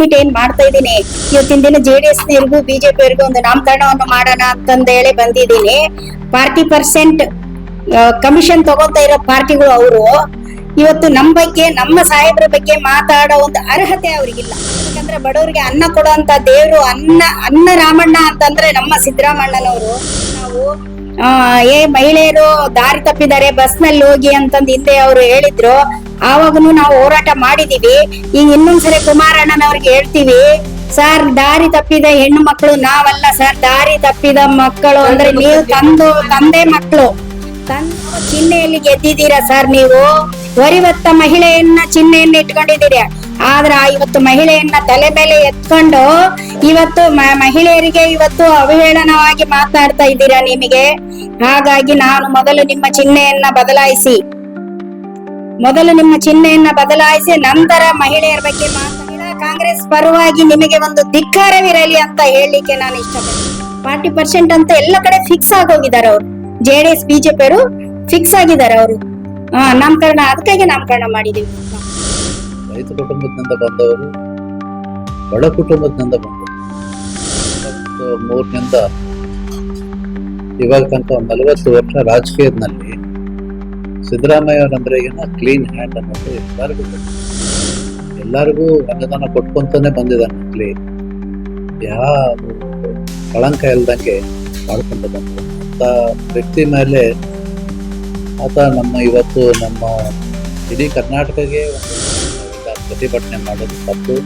Meet ಏನ್ ಮಾಡ್ತಾ ಇದ್ದೀನಿ, ಇವತ್ತಿನ ದಿನ JDS ನವರಿಗೂ BJP ಅವರಿಗೂ ಒಂದು ನಾಮಕರಣವನ್ನು ಮಾಡೋಣ ಅಂತಂದೇಳಿ ಬಂದಿದ್ದೀನಿ. 40% ಕಮಿಷನ್ ತಗೋತಾ ಇರೋ ಪಾರ್ಟಿಗಳು ಅವರು ಇವತ್ತು ನಮ್ಮ ಬಗ್ಗೆ, ನಮ್ಮ ಸಾಹೇಬ್ರ ಬಗ್ಗೆ ಮಾತಾಡೋ ಒಂದು ಅರ್ಹತೆ ಅವ್ರಿಗಿಲ್ಲ. ಯಾಕಂದ್ರೆ ಬಡವರಿಗೆ ಅನ್ನ ಕೊಡುವಂತ ದೇವ್ರು ಅನ್ನ ರಾಮಣ್ಣ ಅಂತಂದ್ರೆ ನಮ್ಮ ಸಿದ್ದರಾಮಣ್ಣನವರು. ನಾವು ಮಹಿಳೆಯರು ದಾರಿ ತಪ್ಪಿದ್ದಾರೆ ಬಸ್ ನಲ್ಲಿ ಹೋಗಿ ಅಂತಂದ್ ಹಿಂದೆ ಅವರು ಹೇಳಿದ್ರು. ಆವಾಗನು ನಾವು ಹೋರಾಟ ಮಾಡಿದೀವಿ. ಈಗ ಇನ್ನೊಂದ್ಸರಿ ಕುಮಾರಣ್ಣನವ್ರಿಗೆ ಹೇಳ್ತೀವಿ, ಸರ್ ದಾರಿ ತಪ್ಪಿದ ಹೆಣ್ಣು ಮಕ್ಕಳು ನಾವಲ್ಲ ಸರ್, ದಾರಿ ತಪ್ಪಿದ ಮಕ್ಕಳು ಅಂದ್ರೆ ನೀವು ತಂದೆ ಮಕ್ಕಳು. ಚಿಹ್ನೆಯಲ್ಲಿ ಗೆದ್ದಿದ್ದೀರಾ ಸರ್. ನೀವು ಹೊರಿವತ್ತ ಮಹಿಳೆಯನ್ನ ಚಿಹ್ನೆಯನ್ನ ಇಟ್ಕೊಂಡಿದ್ದೀರಿ, ಆದ್ರ ಇವತ್ತು ಮಹಿಳೆಯನ್ನ ತಲೆ ಮೇಲೆ ಎತ್ಕೊಂಡು ಇವತ್ತು ಮಹಿಳೆಯರಿಗೆ ಇವತ್ತು ಅವಹೇಳನವಾಗಿ ಮಾತನಾಡ್ತಾ ಇದ್ದೀರಾ ನಿಮಗೆ. ಹಾಗಾಗಿ ನಾನು ಮೊದಲು ನಿಮ್ಮ ಚಿಹ್ನೆಯನ್ನ ಬದಲಾಯಿಸಿ ನಂತರ ಮಹಿಳೆಯರ ಬಗ್ಗೆ ಕಾಂಗ್ರೆಸ್ ಪರವಾಗಿ ನಿಮಗೆ ಒಂದು ಧಿಕ್ಕಾರವಿರಲಿ ಅಂತ ಹೇಳಲಿಕ್ಕೆ ನಾನು ಇಷ್ಟಪಡ್ತೀನಿ. 40% ಅಂತ ಎಲ್ಲ ಕಡೆ ಫಿಕ್ಸ್ ಆಗೋಗಿದ್ದಾರೆ ಅವರು. JDS BJP ಅವರು ಫಿಕ್ಸ್ ಆಗಿದ್ದಾರೆ ಅವರು. ಅದಕ್ಕಾಗಿ ನಾಮಕರಣ ಮಾಡಿದೀವಿ. ರೈತ ಕುಟುಂಬದಿಂದ ಬಂದವರು, ಬಡ ಕುಟುಂಬದಿಂದ ಬಂದವರು. 3ರಿಂದ ಇವಾಗ ತನಕ 40 ವರ್ಷ ರಾಜಕೀಯದಲ್ಲಿ ಸಿದ್ದರಾಮಯ್ಯ ಅವರಂದ್ರೆ ಕ್ಲೀನ್ ಹ್ಯಾಂಡ್ ಅನ್ನೋದು ಎಲ್ಲರಿಗೂ ಅನುದಾನ ಕೊಟ್ಕೊಂತಾನೆ ಬಂದಿದ್ದಾನೆ. ಕ್ಲೀನ್, ಯಾವ ಕಳಂಕ ಇಲ್ದಂಗೆ ಮಾಡ್ಕೊಂಡು ಬಂದ ಅಂತ ವ್ಯಕ್ತಿ ಮೇಲೆ ಆತ ಇವತ್ತು ನಮ್ಮ ಇಡೀ ಕರ್ನಾಟಕಗೆ ಪ್ರತಿಭಟನೆ ಮಾಡೋದು ತಪ್ಪು.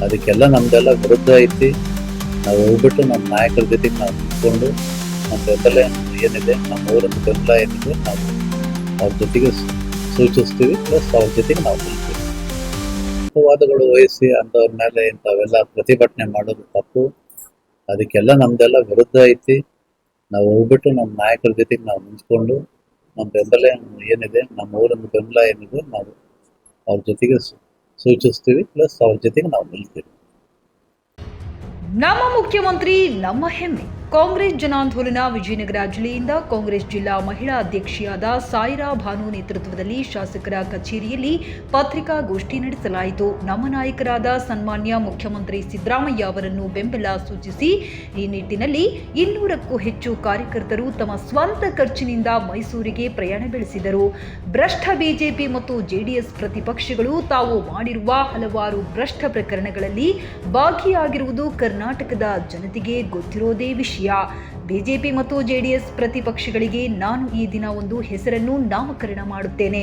ಅದಕ್ಕೆಲ್ಲ ನಮ್ದೆಲ್ಲ ವಿರುದ್ಧ ಐತಿ. ನಾವು ಹೋಗ್ಬಿಟ್ಟು ನಮ್ಮ ನಾಯಕರ ಜೊತೆಗೆ ನಾವು ನಿಂತ್ಕೊಂಡು ನಮ್ಮ ಬೆಂಬಲ ಏನಿದೆ, ನಮ್ಮ ಊರಿನ ಬೆಂಬಲ ಏನಿದೆ, ನಾವು ಅವ್ರ ಜೊತೆಗೆ ಸೂಚಿಸ್ತೀವಿ. ಪ್ಲಸ್ ಅವ್ರ ಜೊತೆಗೆ ನಾವು ನಿಲ್ತೀವಿ. ವಾದಗಳು ವಹಿಸಿ ಅಂಥವ್ರ ಮೇಲೆ ಇಂಥವೆಲ್ಲ ಪ್ರತಿಭಟನೆ ಮಾಡೋದು ತಪ್ಪು. ಅದಕ್ಕೆಲ್ಲ ನಮ್ದೆಲ್ಲ ವಿರುದ್ಧ ಐತಿ. ನಾವು ಹೋಗ್ಬಿಟ್ಟು ನಮ್ಮ ನಾಯಕರ ಜೊತೆಗೆ ನಾವು ನಿಂತ್ಕೊಂಡು ನಮ್ಮ ಬೆಂಬಲ ಏನಿದೆ, ನಮ್ಮ ಊರಿನ ಬೆಂಬಲ ಏನಿದೆ, ನಾವು ಅವ್ರ ಜೊತೆಗೆ ಸೂಚಿಸ್ತೀವಿ. ಪ್ಲಸ್ ಅವ್ರ ಜೊತೆಗೆ ನಾವು ನಿಲ್ತೀವಿ. ನಮ್ಮ ಮುಖ್ಯಮಂತ್ರಿ ನಮ್ಮ ಹೆಮ್ಮೆ. ಕಾಂಗ್ರೆಸ್ ಜನಾಂದೋಲನ ವಿಜಯನಗರ ಜಿಲ್ಲೆಯಿಂದ ಕಾಂಗ್ರೆಸ್ ಜಿಲ್ಲಾ ಮಹಿಳಾ ಅಧ್ಯಕ್ಷೆಯಾದ ಸಾಯಿರಾ ಭಾನು ನೇತೃತ್ವದಲ್ಲಿ ಶಾಸಕರ ಕಚೇರಿಯಲ್ಲಿ ಪತ್ರಿಕಾಗೋಷ್ಠಿ ನಡೆಸಲಾಯಿತು. ನಮ್ಮ ನಾಯಕರಾದ ಸನ್ಮಾನ್ಯ ಮುಖ್ಯಮಂತ್ರಿ ಸಿದ್ದರಾಮಯ್ಯ ಅವರನ್ನು ಬೆಂಬಲ ಸೂಚಿಸಿ ಈ ನಿಟ್ಟಿನಲ್ಲಿ 200ಕ್ಕೂ ಹೆಚ್ಚು ಕಾರ್ಯಕರ್ತರು ತಮ್ಮ ಸ್ವಂತ ಖರ್ಚಿನಿಂದ ಮೈಸೂರಿಗೆ ಪ್ರಯಾಣ ಬೆಳೆಸಿದರು. ಭ್ರಷ್ಟ ಬಿಜೆಪಿ ಮತ್ತು JDS ಪ್ರತಿಪಕ್ಷಗಳು ತಾವು ಮಾಡಿರುವ ಹಲವಾರು ಭ್ರಷ್ಟ ಪ್ರಕರಣಗಳಲ್ಲಿ ಭಾಗಿಯಾಗಿರುವುದು ಕರ್ನಾಟಕದ ಜನತೆಗೆ ಗೊತ್ತಿರೋದೇ ವಿಷಯ. ಬಿಜೆಪಿ ಮತ್ತು JDS ಪ್ರತಿಪಕ್ಷಗಳಿಗೆ ನಾನು ಈ ದಿನ ಒಂದು ಹೆಸರನ್ನು ನಾಮಕರಣ ಮಾಡುತ್ತೇನೆ.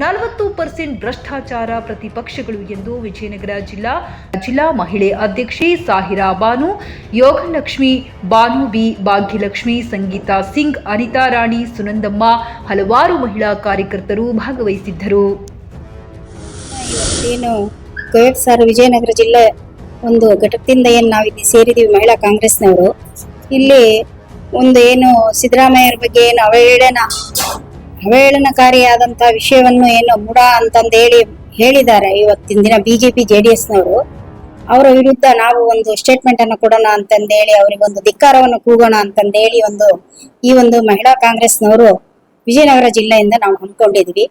40% ಭ್ರಷ್ಟಾಚಾರ ಪ್ರತಿಪಕ್ಷಗಳು ಎಂದು ವಿಜಯನಗರ ಜಿಲ್ಲಾ ಮಹಿಳೆ ಅಧ್ಯಕ್ಷೆ ಸಾಹಿರಾ ಬಾನು, ಯೋಗಲಕ್ಷ್ಮಿ, ಬಾನು ಬಿ, ಭಾಗ್ಯಲಕ್ಷ್ಮಿ, ಸಂಗೀತಾ ಸಿಂಗ್, ಅನಿತಾ ರಾಣಿ, ಸುನಂದಮ್ಮ, ಹಲವಾರು ಮಹಿಳಾ ಕಾರ್ಯಕರ್ತರು ಭಾಗವಹಿಸಿದ್ದರು. ಇವತ್ತೇನು ಕೋವಿಡ್ ಸರ್ ವಿಜಯನಗರ ಜಿಲ್ಲೆ ಒಂದು ಘಟಕದಿಂದ ಏನು ನಾವಿಲ್ಲಿ ಸೇರಿದೀವಿ ಮಹಿಳಾ ಕಾಂಗ್ರೆಸ್ನವರು. ಇಲ್ಲಿ ಒಂದು ಏನು ಸಿದ್ದರಾಮಯ್ಯರ ಬಗ್ಗೆ ಏನು ಅವಹೇಳನಕಾರಿಯಾದಂತ ವಿಷಯವನ್ನು ಏನು ಮುಡ ಅಂತಂದೇಳಿ ಹೇಳಿದ್ದಾರೆ ಇವತ್ತಿನ ದಿನ BJP JDSನವರು. ಅವರ ವಿರುದ್ಧ ನಾವು ಒಂದು ಸ್ಟೇಟ್ಮೆಂಟ್ ಅನ್ನು ಕೊಡೋಣ ಅಂತಂದೇಳಿ, ಅವರಿಗೊಂದು ಧಿಕ್ಕಾರವನ್ನು ಕೂಗೋಣ ಅಂತಂದೇಳಿ ಈ ಒಂದು ಮಹಿಳಾ ಕಾಂಗ್ರೆಸ್ನವರು ವಿಜಯನಗರ ಜಿಲ್ಲೆಯಿಂದ ನಾವು ಹಮ್ಮಿಕೊಂಡಿದ್ವಿ.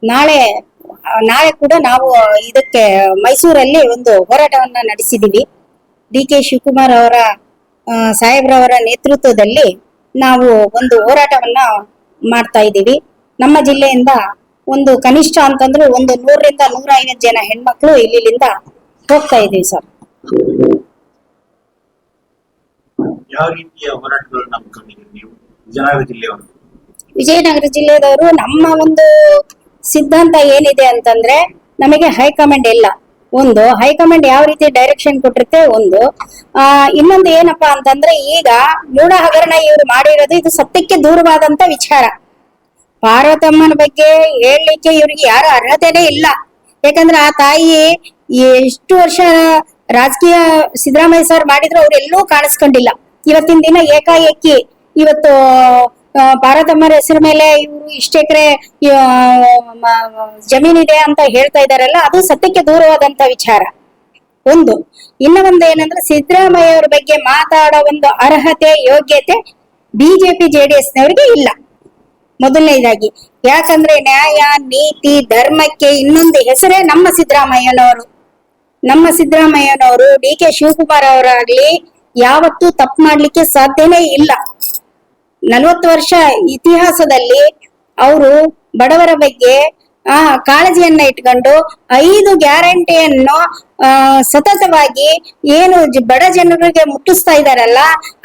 ನಾಳೆ ಕೂಡ ನಾವು ಇದಕ್ಕೆ ಮೈಸೂರಲ್ಲಿ ಒಂದು ಹೋರಾಟವನ್ನ ನಡೆಸಿದೀವಿ. DK ಶಿವಕುಮಾರ್ ಅವರ ಸಾಹೇಬ್ರವರ ನೇತೃತ್ವದಲ್ಲಿ ನಾವು ಒಂದು ಹೋರಾಟವನ್ನ ಮಾಡ್ತಾ ಇದ್ದೀವಿ. ನಮ್ಮ ಜಿಲ್ಲೆಯಿಂದ ಒಂದು ಕನಿಷ್ಠ ಅಂತಂದ್ರೆ ಒಂದು 100ರಿಂದ 150 ಜನ ಹೆಣ್ಮಕ್ಳು ಇಲ್ಲಿಂದ ಹೋಗ್ತಾ ಇದೀವಿ ಸರ್. ಯಾವ ರೀತಿಯ ಹೋರಾಟಗಳು ನಂಬ್ಕೊಂಡಿದ್ದೀರಿ ನೀವು ವಿಜಯನಗರ ಜಿಲ್ಲೆದವರು? ನಮ್ಮ ಒಂದು ಸಿದ್ಧಾಂತ ಏನಿದೆ ಅಂತಂದ್ರೆ, ನಮಗೆ ಹೈಕಮಾಂಡ್ ಇಲ್ಲ. ಒಂದು ಹೈಕಮಾಂಡ್ ಯಾವ ರೀತಿ ಡೈರೆಕ್ಷನ್ ಕೊಟ್ಟಿರುತ್ತೆ, ಇನ್ನೊಂದು ಏನಪ್ಪಾ ಅಂತಂದ್ರೆ, ಈಗ ಮೂಢ ಹಗರಣ ಇವ್ರು ಮಾಡಿರೋದು ಇದು ಸತ್ಯಕ್ಕೆ ದೂರವಾದಂತ ವಿಚಾರ. ಪಾರ್ವತಮ್ಮನ ಬಗ್ಗೆ ಹೇಳಲಿಕ್ಕೆ ಇವ್ರಿಗೆ ಯಾರು ಅರ್ಹತೆನೇ ಇಲ್ಲ. ಯಾಕಂದ್ರೆ ಆ ತಾಯಿ ಎಷ್ಟು ವರ್ಷ ರಾಜಕೀಯ ಸಿದ್ದರಾಮಯ್ಯ ಸರ್ ಮಾಡಿದ್ರು ಅವ್ರೆಲ್ಲೂ ಕಾಣಿಸ್ಕೊಂಡಿಲ್ಲ. ಇವತ್ತಿನ ದಿನ ಏಕಾಏಕಿ ಇವತ್ತು ಪಾರ್ವತಮ್ಮರ ಹೆಸರು ಮೇಲೆ ಇವರು ಇಷ್ಟ ಎಕರೆ ಜಮೀನಿದೆ ಅಂತ ಹೇಳ್ತಾ ಇದಾರಲ್ಲ, ಅದು ಸತ್ಯಕ್ಕೆ ದೂರವಾದಂತ ವಿಚಾರ. ಇನ್ನೊಂದು ಏನಂದ್ರೆ, ಸಿದ್ದರಾಮಯ್ಯ ಅವ್ರ ಬಗ್ಗೆ ಮಾತಾಡೋ ಒಂದು ಅರ್ಹತೆ ಯೋಗ್ಯತೆ BJP JDSನವರಿಗೆ ಇಲ್ಲ. ಮೊದಲನೇದಾಗಿ ಯಾಕಂದ್ರೆ ನ್ಯಾಯ ನೀತಿ ಧರ್ಮಕ್ಕೆ ಇನ್ನೊಂದು ಹೆಸರೇ ನಮ್ಮ ಸಿದ್ದರಾಮಯ್ಯನವರು. ನಮ್ಮ ಸಿದ್ದರಾಮಯ್ಯನವರು ಡಿ ಕೆ ಶಿವಕುಮಾರ್ ಅವರಾಗ್ಲಿ ಯಾವತ್ತೂ ತಪ್ಪು ಮಾಡ್ಲಿಕ್ಕೆ ಸಾಧ್ಯನೇ ಇಲ್ಲ. 40 ವರ್ಷ ಇತಿಹಾಸದಲ್ಲಿ ಅವರು ಬಡವರ ಬಗ್ಗೆ ಕಾಳಜಿಯನ್ನ ಇಟ್ಕೊಂಡು 5 ಗ್ಯಾರಂಟಿಯನ್ನು ಸತತವಾಗಿ ಏನು ಬಡ ಜನರಿಗೆ ಮುಟ್ಟಿಸ್ತಾ ಇದಾರಲ್ಲ,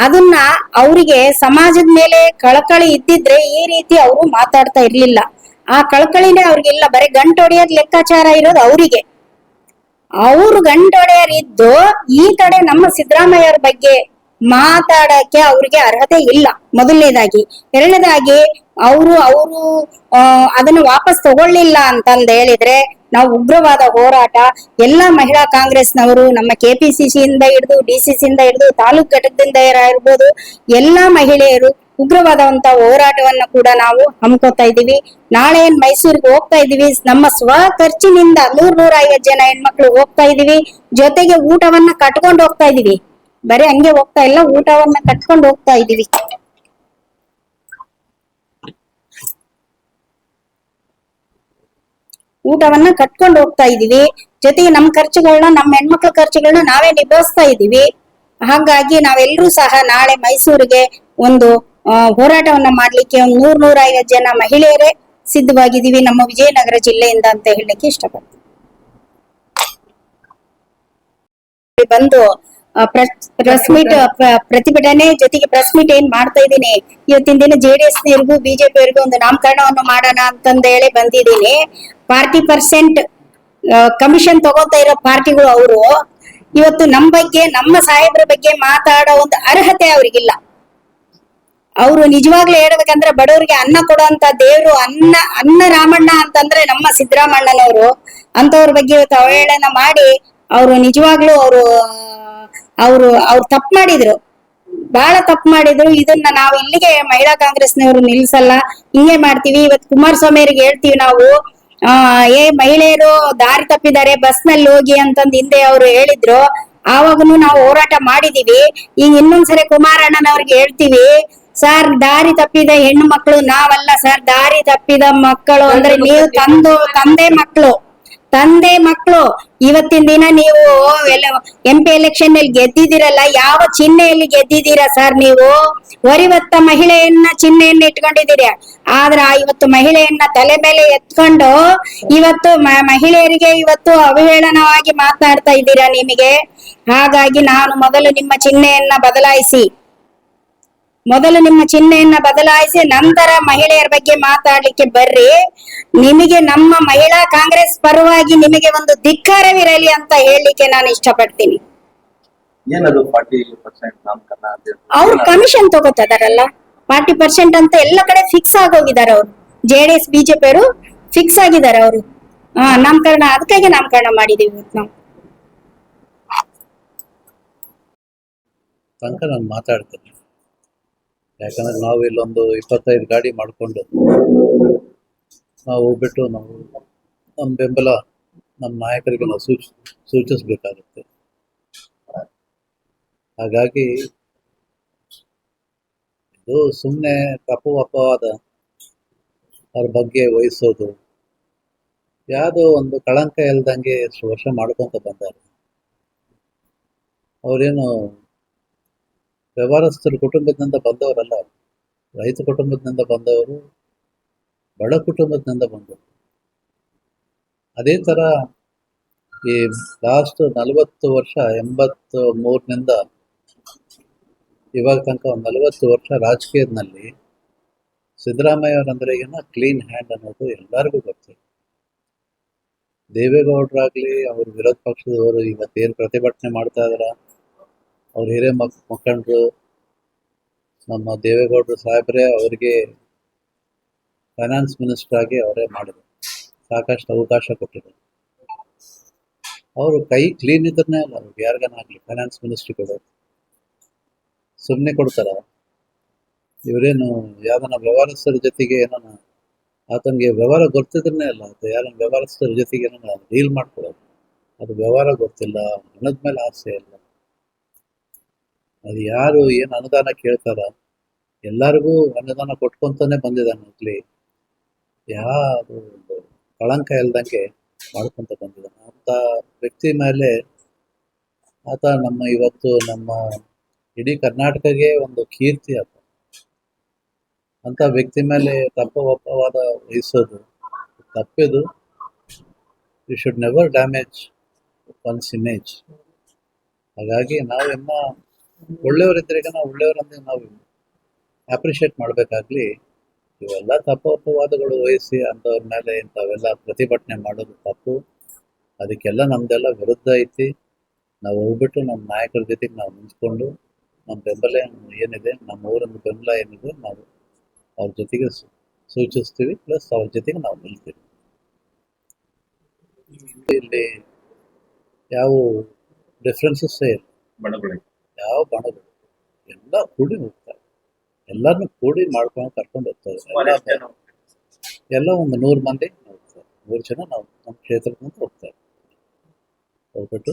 ಅದನ್ನ ಅವರಿಗೆ ಸಮಾಜದ ಮೇಲೆ ಕಳಕಳಿ ಇದ್ದಿದ್ರೆ ಈ ರೀತಿ ಅವರು ಮಾತಾಡ್ತಾ ಇರ್ಲಿಲ್ಲ. ಆ ಕಳಕಳಿನೇ ಅವ್ರಿಗಿಲ್ಲ. ಬರೀ ಗಂಟು ಹೊಡೆಯೋದ್ ಲೆಕ್ಕಾಚಾರ ಇರೋದು ಅವರಿಗೆ. ಅವ್ರು ಗಂಟೊಡೆಯರಿದ್ದು ಈ ಕಡೆ ನಮ್ಮ ಸಿದ್ದರಾಮಯ್ಯ ಅವ್ರ ಬಗ್ಗೆ ಮಾತಾಡಕ್ಕೆ ಅವ್ರಿಗೆ ಅರ್ಹತೆ ಇಲ್ಲ, ಮೊದಲನೇದಾಗಿ. ಎರಡನೇದಾಗಿ ಅವರು ಅದನ್ನ ವಾಪಸ್ ತಗೊಳ್ಳಿಲ್ಲ ಅಂತಂದ್ ಹೇಳಿದ್ರೆ ನಾವು ಉಗ್ರವಾದ ಹೋರಾಟ ಎಲ್ಲಾ ಮಹಿಳಾ ಕಾಂಗ್ರೆಸ್ನವರು, ನಮ್ಮ ಕೆಪಿಸಿಸಿ ಇಂದ ಹಿಡಿದು ಡಿಸಿಸಿ ಇಂದ ಹಿಡಿದು ತಾಲೂಕ್ ಘಟಕದಿಂದ ಇರ್ಬೋದು, ಎಲ್ಲಾ ಮಹಿಳೆಯರು ಉಗ್ರವಾದಂತ ಹೋರಾಟವನ್ನ ಕೂಡ ನಾವು ಹಮ್ಮಿಕೊತಾ ಇದೀವಿ. ನಾಳೆ ಮೈಸೂರಿಗೆ ಹೋಗ್ತಾ ಇದೀವಿ. ನಮ್ಮ ಸ್ವ ಖರ್ಚಿನಿಂದ 100-150 ಜನ ಹೆಣ್ಮಕ್ಳು ಹೋಗ್ತಾ ಇದೀವಿ. ಜೊತೆಗೆ ಊಟವನ್ನ ಕಟ್ಕೊಂಡು ಹೋಗ್ತಾ ಇದೀವಿ. ಬರೀ ಹಂಗೆ ಹೋಗ್ತಾ ಇಲ್ಲ, ಊಟವನ್ನ ಕಟ್ಕೊಂಡು ಹೋಗ್ತಾ ಇದೀವಿ. ಊಟವನ್ನ ಕಟ್ಕೊಂಡು ಹೋಗ್ತಾ ಇದೀವಿ. ಜೊತೆಗೆ ನಮ್ಮ ಖರ್ಚುಗಳನ್ನ, ನಮ್ಮ ಹೆಣ್ಮಕ್ಳ ಖರ್ಚುಗಳನ್ನ ನಾವೇ ನಿಭಾಯಿಸ್ತಾ ಇದೀವಿ. ಹಾಗಾಗಿ ನಾವೆಲ್ಲರೂ ಸಹ ನಾಳೆ ಮೈಸೂರಿಗೆ ಒಂದು ಹೋರಾಟವನ್ನ ಮಾಡ್ಲಿಕ್ಕೆ 100-150 ಜನ ಮಹಿಳೆಯರೇ ಸಿದ್ಧವಾಗಿದ್ದೀವಿ, ನಮ್ಮ ವಿಜಯನಗರ ಜಿಲ್ಲೆಯಿಂದ ಅಂತ ಹೇಳಲಿಕ್ಕೆ ಇಷ್ಟಪಡ್ತೀನಿ. ಬಂದು ಪ್ರೆಸ್ ಮೀಟ್ ಪ್ರತಿಭಟನೆ ಜೊತೆಗೆ ಪ್ರೆಸ್ ಮೀಟ್ ಏನ್ ಮಾಡ್ತಾ ಇದ್ದೀನಿ, ಇವತ್ತಿನ ದಿನ ಜೆಡಿಎಸ್ ನವರಿಗೂ ಬಿಜೆಪಿ ಅವರಿಗೂ ಒಂದು ನಾಮಕರಣವನ್ನು ಮಾಡೋಣ ಅಂತಂದ ಹೇಳಿ ಬಂದಿದ್ದೀನಿ. 40% ಕಮಿಷನ್ ತಗೋತಾ ಇರೋ ಪಾರ್ಟಿಗಳು ಅವರು ಇವತ್ತು ನಮ್ಮ ಬಗ್ಗೆ, ನಮ್ಮ ಸಾಹೇಬ್ರ ಬಗ್ಗೆ ಮಾತಾಡೋ ಒಂದು ಅರ್ಹತೆ ಅವ್ರಿಗಿಲ್ಲ. ಅವರು ನಿಜವಾಗ್ಲೂ ಹೇಳ್ಬೇಕಂದ್ರೆ ಬಡವರಿಗೆ ಅನ್ನ ಕೊಡುವಂತ ದೇವ್ರು, ಅನ್ನ ರಾಮಣ್ಣ ಅಂತಂದ್ರೆ ನಮ್ಮ ಸಿದ್ದರಾಮಣ್ಣನವರು. ಅಂತವ್ರ ಬಗ್ಗೆ ಇವತ್ತು ಅವಹೇಳನ ಮಾಡಿ ಅವರು ನಿಜವಾಗ್ಲೂ ಅವರು ತಪ್ಪು ಮಾಡಿದ್ರು, ಬಹಳ ತಪ್ಪು ಮಾಡಿದ್ರು. ಇದನ್ನ ನಾವು ಇಲ್ಲಿಗೆ ಮಹಿಳಾ ಕಾಂಗ್ರೆಸ್ನವರು ನಿಲ್ಸಲ್ಲ, ಹಿಂಗೆ ಮಾಡ್ತೀವಿ. ಇವತ್ತು ಕುಮಾರಸ್ವಾಮಿ ಅವ್ರಿಗೆ ಹೇಳ್ತೀವಿ ನಾವು, ಮಹಿಳೆಯರು ದಾರಿ ತಪ್ಪಿದ್ದಾರೆ, ಬಸ್ ನಲ್ಲಿ ಹೋಗಿ ಅಂತಂದ್ ಹಿಂದೆ ಅವರು ಹೇಳಿದ್ರು. ಆವಾಗನು ನಾವು ಹೋರಾಟ ಮಾಡಿದೀವಿ. ಈಗ ಇನ್ನೊಂದ್ಸರಿ ಕುಮಾರಣ್ಣನವ್ರಿಗೆ ಹೇಳ್ತೀವಿ, ಸರ್ ದಾರಿ ತಪ್ಪಿದ ಹೆಣ್ಣು ಮಕ್ಕಳು ನಾವಲ್ಲ ಸರ್, ದಾರಿ ತಪ್ಪಿದ ಮಕ್ಕಳು ಅಂದ್ರೆ ನೀವು ತಂದೆ ಮಕ್ಕಳು. ಇವತ್ತಿನ ದಿನ ನೀವು MP ಎಲೆಕ್ಷನ್ ನಲ್ಲಿ ಗೆದ್ದಿದ್ದೀರಲ್ಲ, ಯಾವ ಚಿಹ್ನೆಯಲ್ಲಿ ಗೆದ್ದಿದ್ದೀರಾ ಸರ್? ನೀವು ವರಿವತ್ತ ಮಹಿಳೆಯನ್ನ ಚಿಹ್ನೆಯನ್ನ ಇಟ್ಕೊಂಡಿದ್ದೀರಿ. ಆದ್ರ ಇವತ್ತು ಮಹಿಳೆಯನ್ನ ತಲೆ ಮೇಲೆ ಎತ್ಕೊಂಡು ಇವತ್ತು ಮಹಿಳೆಯರಿಗೆ ಇವತ್ತು ಅವಹೇಳನವಾಗಿ ಮಾತನಾಡ್ತಾ ಇದ್ದೀರಾ ನಿಮಗೆ. ಹಾಗಾಗಿ ನಾನು ಮೊದಲು ನಿಮ್ಮ ಚಿಹ್ನೆಯನ್ನ ಬದಲಾಯಿಸಿ ನಂತರ ಮಹಿಳೆಯರ ಬಗ್ಗೆ ಮಾತಾಡ್ಲಿಕ್ಕೆ ಬರ್ರಿ. ನಿಮಗೆ ನಮ್ಮ ಮಹಿಳಾ ಕಾಂಗ್ರೆಸ್ ಪರವಾಗಿ ನಿಮಗೆ ಒಂದು ಧಿಕ್ಕಾರವಿರಲಿ ಅಂತ ಹೇಳಲಿಕ್ಕೆ ನಾನು ಇಷ್ಟಪಡ್ತೀನಿ. ಏನದು 40% ನಾಮಕರಣ ಅಂತ ಅವ್ರು ಕಮಿಷನ್ ತಗೋತಿದಾರಲ್ಲ, 40% ಅಂತ ಎಲ್ಲ ಕಡೆ ಫಿಕ್ಸ್ ಆಗೋಗಿದ್ದಾರೆ. ಅವರು JDS BJP ಅವರು ಫಿಕ್ಸ್ ಆಗಿದ್ದಾರೆ. ಅವರು ನಾಮಕರಣ, ಅದಕ್ಕಾಗಿ ನಾಮಕರಣ ಮಾಡಿದೀವಿ ಇವತ್ತು ನಾವು. ತನಕ ನಾನು ಮಾತಾಡ್ತೇನೆ. ಯಾಕಂದ್ರೆ ನಾವು ಇಲ್ಲೊಂದು 25 ಗಾಡಿ ಮಾಡಿಕೊಂಡು ನಾವು ಹೋಗ್ಬಿಟ್ಟು ನಾವು ನಮ್ಮ ಬೆಂಬಲ ನಮ್ಮ ನಾಯಕರಿಗೆ ನಾವು ಸೂಚಿಸಬೇಕಾಗುತ್ತೆ. ಹಾಗಾಗಿ ಇದು ಸುಮ್ಮನೆ ಅಪವಾದ ಅವ್ರ ಬಗ್ಗೆ ವಹಿಸೋದು, ಯಾವುದೋ ಒಂದು ಕಳಂಕ ಇಲ್ದಂಗೆ ಎಷ್ಟು ವರ್ಷ ಮಾಡ್ಕೊಂತ ಬಂದಾರೆ. ಅವರೇನು ವ್ಯವಹಾರಸ್ಥರ ಕುಟುಂಬದಿಂದ ಬಂದವರಲ್ಲ, ರೈತ ಕುಟುಂಬದಿಂದ ಬಂದವರು, ಬಡ ಕುಟುಂಬದಿಂದ ಬಂದವರು. ಅದೇ ಥರ ಈ ಲಾಸ್ಟ್ 40 ವರ್ಷ 83ನಿಂದ ಇವಾಗ ತನಕ ಒಂದು 40 ವರ್ಷ ರಾಜಕೀಯದಲ್ಲಿ ಸಿದ್ದರಾಮಯ್ಯ ಅವರಂದ್ರೆ ಕ್ಲೀನ್ ಹ್ಯಾಂಡ್ ಅನ್ನೋದು ಎಲ್ಲರಿಗೂ ಗೊತ್ತಿದೆ. ದೇವೇಗೌಡರಾಗ್ಲಿ, ಅವ್ರ ವಿರೋಧ ಪಕ್ಷದವರು ಇವತ್ತೇನು ಪ್ರತಿಭಟನೆ ಮಾಡ್ತಾ ಇದಾರ, ಅವ್ರ ಹಿರಿಯ ಮುಖಂಡರು ನಮ್ಮ ದೇವೇಗೌಡರು ಸಾಹೇಬ್ರೆ ಅವರಿಗೆ ಫೈನಾನ್ಸ್ ಮಿನಿಸ್ಟರ್ ಆಗಿ ಅವರೇ ಮಾಡಿದ್ರು, ಸಾಕಷ್ಟು ಅವಕಾಶ ಕೊಟ್ಟಿದ್ದಾರೆ. ಅವರು ಕೈ ಕ್ಲೀನ್ ಇದ್ರನ್ನೇ ಅಲ್ಲ, ಅವ್ರಿಗೆ ಯಾರಿಗಾನಾಗ್ಲಿ ಫೈನಾನ್ಸ್ ಮಿನಿಸ್ಟ್ರಿ ಕೊಡೋದು ಸುಮ್ಮನೆ ಕೊಡ್ತಾರ? ಇವರೇನು ಯಾವ್ದನ್ನ ವ್ಯವಹಾರಸ್ಥರ ಜೊತೆಗೆ ಏನಾನ ಆತನಿಗೆ ವ್ಯವಹಾರ ಗೊತ್ತಿದ್ರೇ ಅಲ್ಲ, ಅದು ಯಾರನ್ನ ವ್ಯವಹಾರಸ್ಥರ ಜೊತೆಗೆ ಏನಾನ ಡೀಲ್ ಮಾಡ್ಕೊಡೋದು, ಅದು ವ್ಯವಹಾರ ಗೊತ್ತಿಲ್ಲ, ಹಣದ ಮೇಲೆ ಆಸೆ ಇಲ್ಲ. ಅದು ಯಾರು ಏನು ಅನುದಾನ ಕೇಳ್ತಾರ ಎಲ್ಲರಿಗೂ ಅನುದಾನ ಕೊಟ್ಕೊಂತಾನೆ ಬಂದಿದ್ದಾನೆ ಮೊದಲೇ. ಯಾವುದು ಕಳಂಕ ಇಲ್ದಂಗೆ ಮಾಡ್ಕೊಂತ ಬಂದಿದ್ದಾನೆ ಅಂತ ವ್ಯಕ್ತಿ ಮೇಲೆ ಆತ ನಮ್ಮ ಇವತ್ತು ನಮ್ಮ ಇಡೀ ಕರ್ನಾಟಕಕ್ಕೆ ಒಂದು ಕೀರ್ತಿ ಆತ. ಅಂತ ವ್ಯಕ್ತಿ ಮೇಲೆ ತಪ್ಪವಾದ ವಹಿಸೋದು ತಪ್ಪಿದು. You should never damage one's image. ಹಾಗಾಗಿ ನಾವು ಇನ್ನ ಒಳ್ಳೆಯವರಿದ್ರೆ ನಾವು ಒಳ್ಳೆಯವರನ್ನೇ ನಾವು ಅಪ್ರಿಷಿಯೇಟ್ ಮಾಡಬೇಕಾಗ್ಲಿ. ಇವೆಲ್ಲ ತಪ್ಪವಾದಗಳು ವಹಿಸಿ ಅಂಥವ್ರ ಮೇಲೆ ಇಂಥವೆಲ್ಲ ಪ್ರತಿಭಟನೆ ಮಾಡೋದು ತಪ್ಪು. ಅದಕ್ಕೆಲ್ಲ ನಮ್ದೆಲ್ಲ ವಿರುದ್ಧ ಐತಿ. ನಾವು ಹೋಗ್ಬಿಟ್ಟು ನಮ್ಮ ನಾಯಕರ ಜೊತೆಗೆ ನಾವು ನಿಂತ್ಕೊಂಡು ನಮ್ಮ ಬೆಂಬಲ ಏನಿದೆ, ನಮ್ಮ ಊರಿನ ಬೆಂಬಲ ಏನಿದೆ, ನಾವು ಅವ್ರ ಜೊತೆಗೆ ಸೂಚಿಸ್ತೀವಿ. ಪ್ಲಸ್ ಅವ್ರ ಜೊತೆಗೆ ನಾವು ನಿಲ್ತೀವಿ. ಇಲ್ಲಿ ಯಾವ ಡಿಫ್ರೆನ್ಸಸ್ ಇಲ್ಲ, ಬಣಗಳಿಗೆ ಯಾವ ಬಣಗಳು ಎಲ್ಲ ಕೂಡಿ ಹೋಗ್ತಾರೆ. ಎಲ್ಲರನ್ನೂ ಕೂಡಿ ಮಾಡ್ಕೊಂಡು ಕರ್ಕೊಂಡು ಹೋಗ್ತಾರೆ. ಸುಮಾರು ಎಷ್ಟು ಜನ ಹೋಗ್ತಾರೆ? ಎಲ್ಲ ಒಂದು 100 ಮಂದಿ ಹೋಗ್ತಾರೆ. 100 ಜನ ನಾವು ನಮ್ಮ ಕ್ಷೇತ್ರದಿಂದ ಹೋಗ್ತಾರೆ. ಹೋಗ್ಬಿಟ್ಟು